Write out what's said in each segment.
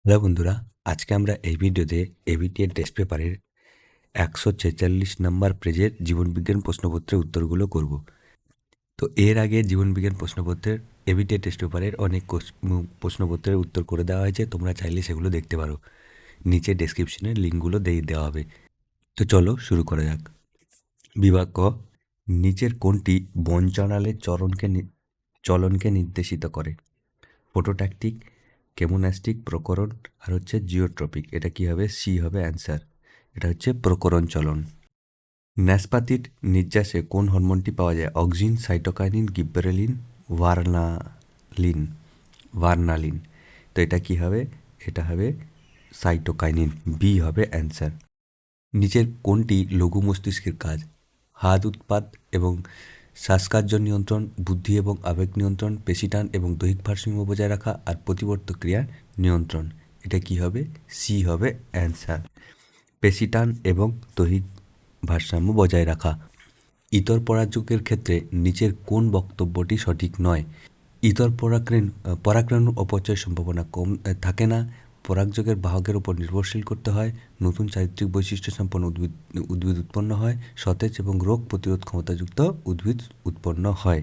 Hello বন্ধুরা, আজকে আমরা এই ভিডিওতে এবিটিএর টেস্ট পেপারের 146 নম্বর পেজের জীবনবিজ্ঞান প্রশ্নপত্রের উত্তরগুলো করব। তো এর আগে জীবনবিজ্ঞান প্রশ্নপত্রের এবিটিএর টেস্ট পেপারের অনেক প্রশ্নপত্রের উত্তর করে দেওয়া হয়েছে, তোমরা চাইলে সেগুলো দেখতে পারো। নিচে ডেসক্রিপশনে লিঙ্কগুলো দিয়ে দেওয়া হবে। তো চলো শুরু করা যাক। বিভাগ ক, নিচের কোনটি বনচনালের চলনকে নির্দেশিত করে? ফটোট্যাকটিক, কেমোন্যাস্টিক, প্রকরণ আর হচ্ছে জিওট্রপিক। এটা কি হবে? সি হবে অ্যান্সার। এটা হচ্ছে প্রকরণ চলন। ন্যাসপাতির নির্যাসে কোন হরমোনটি পাওয়া যায়? Auxin, cytokinin, gibberellin, vernalin. তো এটা কি হবে? এটা হবে সাইটোকাইনিন। বি হবে অ্যান্সার। নিচের কোনটি লঘু মস্তিষ্কের কাজ? হাত উৎপাদ এবং শ্বাসকার্য নিয়ন্ত্রণ, বুদ্ধি এবং আবেগ নিয়ন্ত্রণ, পেশিটান এবং দৈহিক ভারসাম্য বজায় রাখা আর প্রতিবর্ত ক্রিয়ার নিয়ন্ত্রণ। এটা কি হবে? সি হবে অ্যান্সার। পেশিটান এবং দৈহিক ভারসাম্য বজায় রাখা। ইতর পরাগযোগের ক্ষেত্রে নিচের কোন বক্তব্যটি সঠিক নয়? ইতর পরাগরেণুর অপচয়ের সম্ভাবনা কম থাকে না, পরাগযোগের বাহকের উপর নির্ভরশীল করতে হয়, নতুন চারিত্রিক বৈশিষ্ট্য সম্পন্ন উদ্ভিদ উৎপন্ন হয়, সতেজ এবং রোগ প্রতিরোধ ক্ষমতাযুক্ত উদ্ভিদ উৎপন্ন হয়।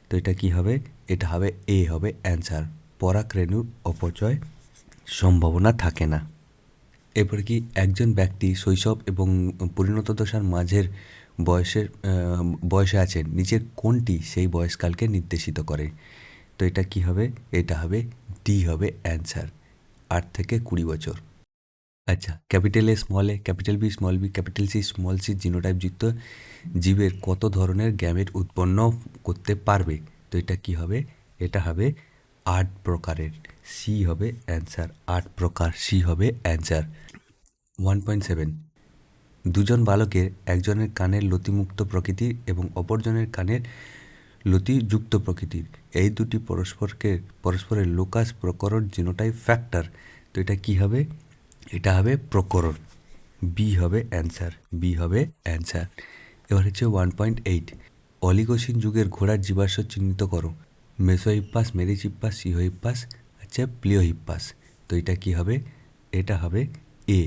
তো এটা কি হবে? এটা হবে এ হবে অ্যান্সার। পরাগরেণুর অপচয় সম্ভাবনা থাকে না। এরপরে কি একজন ব্যক্তি শৈশব এবং পরিণত দশার মাঝের বয়সে আছেন, নিচের কোনটি সেই বয়সকালকে নির্দেশিত করে? তো এটা কি হবে? এটা হবে ডি হবে অ্যান্সার। 8 থেকে 20 বছর। আচ্ছা, capital A small A, capital B small B, capital C small C জিনোটাইপযুক্ত জীবের কত ধরনের গ্যামেট উৎপন্ন করতে পারবে? তো এটা কি হবে? এটা হবে 8 প্রকারের। সি হবে অ্যান্সার। 8 প্রকার, সি হবে অ্যান্সার। 1.7, দুজন বালকের একজনের কানের লতিমুক্ত প্রকৃতির এবং অপরজনের কানের লতিযুক্ত প্রকৃতির, এই দুটি পরস্পরের লোকাস প্রকরণ জিনোটাইপ ফ্যাক্টর। তো এটা কি হবে? এটা হবে প্রকরণ। বি হবে অ্যান্সার। বি হবে অ্যান্সার। এবার হচ্ছে 1.8, অলিগোসিন যুগের ঘোড়ার জীবাশ্ম চিহ্নিত করো। মেসোহিপ্পাস, মেরিচিপ্পাস, সিংহহিপ্পাস, আচ্ছা প্লিওহিপ্পাস। তো এটা কি হবে? এটা হবে এ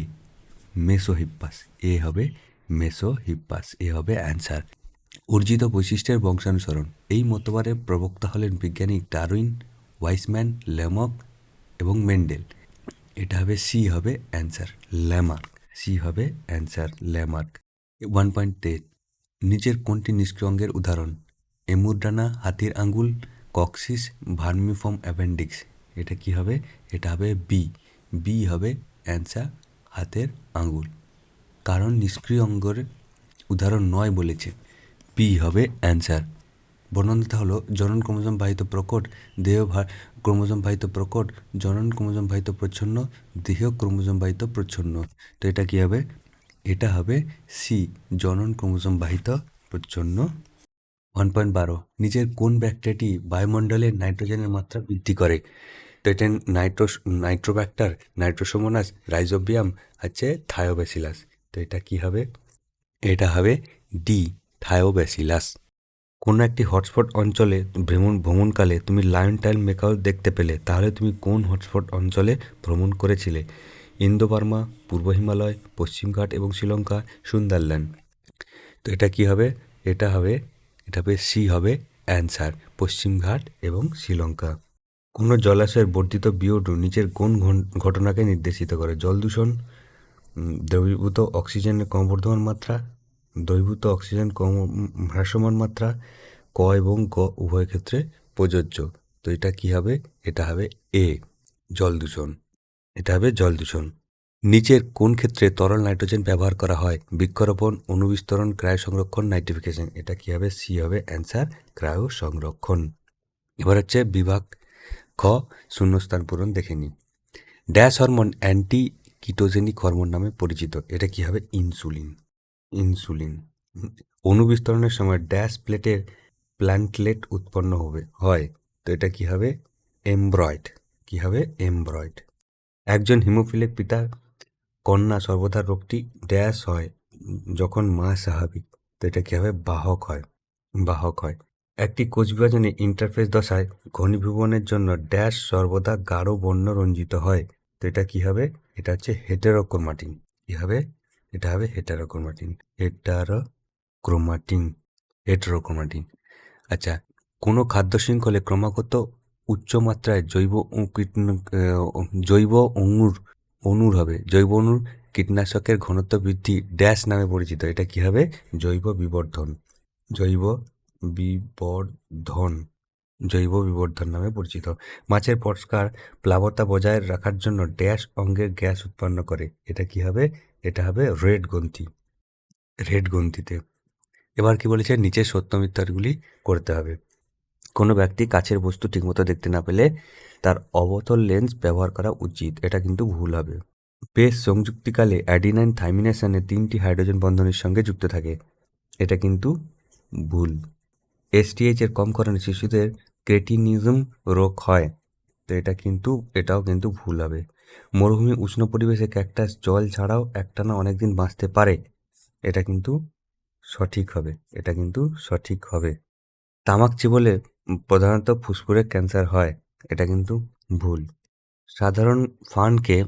মেসোহিপ্পাস। এ হবে মেসোহিপ্পাস। এ হবে অ্যান্সার। অর্জিত বৈশিষ্ট্যের বংশানুসরণ, এই মতবাদের প্রবক্তা হলেন বিজ্ঞানী ডারউইন, ওয়াইসম্যান, ল্যামার্ক এবং মেন্ডেল। এটা হবে সি হবে অ্যান্সার। ল্যামার্ক। সি হবে অ্যান্সার। ল্যামার্ক। 1.10, নিচের কোনটি নিষ্ক্রিয় অঙ্গের উদাহরণ? এমুড্রানা, হাতির আঙ্গুল, কক্সিস, ভার্মিফর্ম অ্যাপেন্ডিক্স। এটা কি হবে? এটা হবে বি। বি হবে অ্যান্সার, হাতের আঙ্গুল। কারণ নিষ্ক্রিয় অঙ্গের উদাহরণ নয় বলেছে। বি হবে অ্যান্সার। বর্ণনাটা হলো জনন ক্রোমোজোম বাহিত প্রকট, ক্রোমোজোম বাহিত প্রকট, জনন ক্রোমোজোম বাহিত প্রচ্ছন্ন, দেহ ক্রোমোজোম বাহিত প্রচ্ছন্ন। তো এটা কি হবে? এটা হবে সি, জনন ক্রোমোজোম বাহিত প্রচ্ছন্ন। 1.12, নিচের কোন ব্যাকটেরিয়াটি বায়ুমণ্ডলে নাইট্রোজেনের মাত্রা বৃদ্ধি করে? তো এটা নাইট্রোব্যাক্টার, নাইট্রোসোমোনাস, রাইজোবিয়াম, আছে থায়োব্যাসিলাস। তো এটা কি হবে? এটা হবে ডি, থায়োব্যাসিলাস। কোনো একটি হটস্পট অঞ্চলে ভ্রমণকালে তুমি লায়ন টাইল মেকাও দেখতে পেলে, তাহলে তুমি কোন হটস্পট অঞ্চলে ভ্রমণ করেছিলে? ইন্দো বার্মা, পূর্ব হিমালয়, পশ্চিমঘাট এবং শ্রীলঙ্কা, সুন্দরল্যান্ড। তো এটা কি হবে? এটা হবে সি হবে অ্যান্সার, পশ্চিমঘাট এবং শ্রীলঙ্কা। কোনো জলাশয়ের বর্ধিত বিওডু নিচের কোন ঘটনাকে নির্দেশিত করে? জল দূষণ, দ্রবীভূত অক্সিজেনের ক্রমবর্ধমান মাত্রা, দ্রবীভূত অক্সিজেন হ্রাসমান মাত্রা, ক এবং গ উভয় ক্ষেত্রে প্রযোজ্য। তো এটা কি হবে? এটা হবে এ, জল দূষণ। এটা হবে জল দূষণ। নিচের কোন ক্ষেত্রে তরল নাইট্রোজেন ব্যবহার করা হয়? বৃক্ষরোপণ, অণুবিস্তরণ, ক্রায়ো সংরক্ষণ, নাইট্রিফিকেশন। এটা কি হবে? সি হবে অ্যান্সার, ক্রায়ো সংরক্ষণ। এবার হচ্ছে বিভাগ খ, শূন্যস্থান পূরণ দেখে নিই। Dash hormone anti ketogenic hormone নামে পরিচিত। এটা কি হবে? ইনসুলিন। ইনসুলিন। অণুবিস্তরণের সময় ড্যাশ প্ল্যান্টলেট উৎপন্ন হয়। তো এটা কি হবে? এমব্রয়েড। কি হবে? এমব্রয়েড। একজন হিমোফিলিক পিতার কন্যা সর্বদা রোগটি ড্যাশ হয় যখন মা স্বাভাবিক। তো এটা কি হবে? বাহক হয়। বাহক হয়। একটি কোষ বিভাজনে ইন্টারফেস দশায় ঘনীভবনের জন্য ড্যাশ সর্বদা গাঢ় বর্ণ রঞ্জিত হয়। তো এটা কি হবে? এটা হচ্ছে হেটেরোক্রোমাটিন। কি হবে? এটা হবে হেটারোক্রোমাটিন। হেটারোক্রোমাটিন। আচ্ছা, কোনো খাদ্য শৃঙ্খলে ক্রমাগত উচ্চ মাত্রায় জৈব অণুর কীটনাশকের ঘনত্ব বৃদ্ধি ড্যাশ নামে পরিচিত। এটা কি হবে? জৈব বিবর্ধন। জৈব বিবর্ধন। জৈব বিবর্ধন নামে পরিচিত। মাছের পরিষ্কার প্লাবতা বজায় রাখার জন্য ড্যাশ অঙ্গের গ্যাস উৎপন্ন করে। এটা কি হবে? এটা হবে রেড গ্রন্থিতে। এবার কি বলেছে? নিচের সত্য মিথ্যাগুলি করতে হবে। কোনো ব্যক্তি কাছের বস্তু ঠিকমতো দেখতে না পেলে তার অবতল লেন্স ব্যবহার করা উচিত। এটা কিন্তু ভুল হবে। বেশ সংযুক্তিকালে অ্যাডিনাইন থাইমিনেশনে 3টি হাইড্রোজেন বন্ধনের সঙ্গে যুক্ত থাকে। এটা কিন্তু ভুল। এসটিএইচ এর কম কারণে শিশুদের ক্রেটিনিজম রোগ হয়। তো এটাও কিন্তু ভুল হবে। মরুভূমি উষ্ণ পরিবেশে ক্যাকটাস জল ছাড়াও একটানা অনেকদিন বাঁচতে পারে। এটা কিন্তু সঠিক হবে। তামাক চিবোলে প্রধানত ফুসফুসের ক্যান্সার হয়। এটা কিন্তু ভুল। সাধারণ ফার্নকে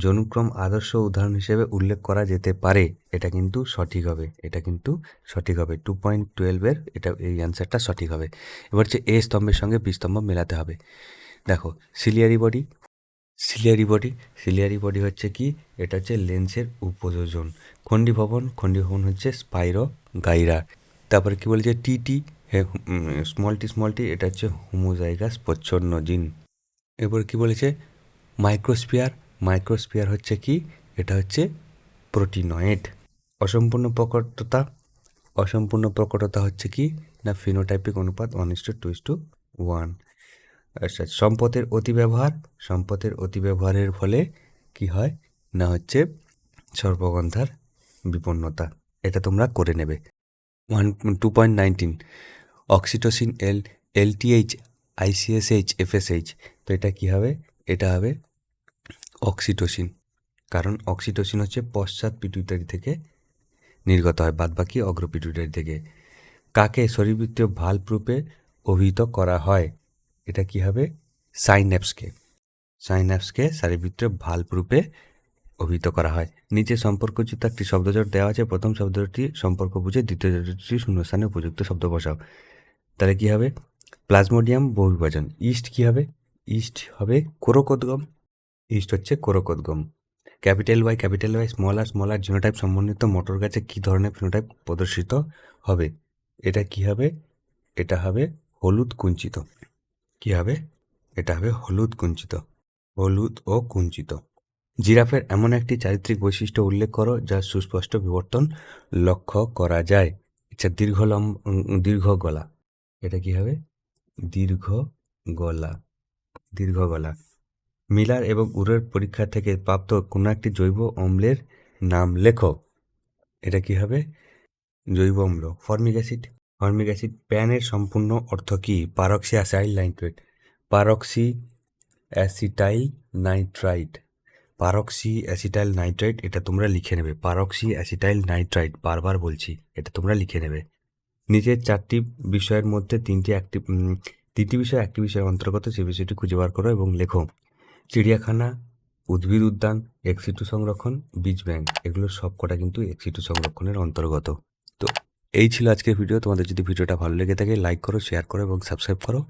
যৌনক্রম আদর্শ উদাহরণ হিসেবে উল্লেখ করা যেতে পারে। এটা কিন্তু সঠিক হবে। 2.12 এই অ্যান্সারটা সঠিক হবে। এবার হচ্ছে এ স্তম্ভের সঙ্গে বি স্তম্ভ মেলাতে হবে। দেখো, সিলিয়ারি বডি হচ্ছে কি? এটা হচ্ছে লেন্সের উপযোজন। খণ্ডীভবন হচ্ছে স্পাইরো গাইরা। তারপরে কি বলেছে? টিটি স্মল টি এটা হচ্ছে হোমোজাইগাস প্রচ্ছন্ন জিন। এরপর কি বলেছে? মাইক্রোস্ফিয়ার হচ্ছে কি? এটা হচ্ছে প্রোটিনয়েড। অসম্পূর্ণ প্রকটতা হচ্ছে কি? না ফিনোটাইপিক অনুপাত 1:2:1। আচ্ছা, সম্পদের অতিব্যবহারের ফলে কি হয়? না হচ্ছে সর্পগন্ধার বিপন্নতা। এটা তোমরা করে নেবে। 2.19 অক্সিটোসিন এলটিএইচ আইসিএসএইচ এফএসএইচ। তো এটা কি হবে? এটা হবে অক্সিটোসিন। কারণ অক্সিটোসিন হচ্ছে পশ্চাৎ পিটুইটারি থেকে নির্গত হয়, বাদবাকি অগ্র পিটুইটারি থেকে। কাকে শরীরবৃত্তীয় ভাল্ব রূপে অভিহিত করা হয়? এটা কি হবে? সাইন্যাপসকে শারীরবৃত্তীয় ভাল্ব রূপে অভিহিত করা হয়। নিচে সম্পর্কযুক্ত একটি শব্দজোট দেওয়া আছে। প্রথম শব্দটি সম্পর্ক বুঝে দ্বিতীয় শব্দটি শূন্যস্থানে উপযুক্ত শব্দ বসাও। তাহলে কি হবে? প্লাজমোডিয়াম বহুবিভাজন। ইস্ট কি হবে? ইস্ট হবে কোরকোদ্গম। ক্যাপিটাল ওয়াই স্মল আর জিনোটাইপ সমন্বিত মটর গাছে কি ধরনের ফিনোটাইপ প্রদর্শিত হবে? এটা কি হবে? এটা হবে হলুদ কুঞ্চিত। কি হবে? এটা হবে হলুদ ও কুঞ্চিত। জিরাফের এমন একটি চারিত্রিক বৈশিষ্ট্য উল্লেখ করো যার সুস্পষ্ট বিবর্তন লক্ষ্য করা যায়। আচ্ছা, দীর্ঘ গলা। এটা কি হবে? দীর্ঘ গলা। মিলার এবং উরের পরীক্ষা থেকে প্রাপ্ত কোনো একটি জৈব অম্লের নাম লেখো। এটা কি হবে? জৈব অম্ল ফর্মিক অ্যাসিড। প্যানের সম্পূর্ণ অর্থ কি? পারক্সি অ্যাসিটাইল নাইট্রাইট। এটা তোমরা লিখে নেবে। পারক্সি অ্যাসিটাইল নাইট্রাইট, বারবার বলছি, এটা তোমরা লিখে নেবে। নিচের 4টি বিষয়ের মধ্যে তিনটি বিষয় একটি বিষয়ের অন্তর্গত, সেই বিষয়টি খুঁজে বার করো এবং লেখো। চিড়িয়াখানা, উদ্ভিদ উদ্যান, এক্সিটু সংরক্ষণ, বীজ ব্যাংক, এগুলো সব কটা কিন্তু এক্সিটু সংরক্ষণের অন্তর্গত। তো এই ছিল আজকের ভিডিও। তোমাদের যদি ভিডিওটা ভালো লেগে থাকে লাইক করো, শেয়ার করো এবং সাবস্ক্রাইব করো।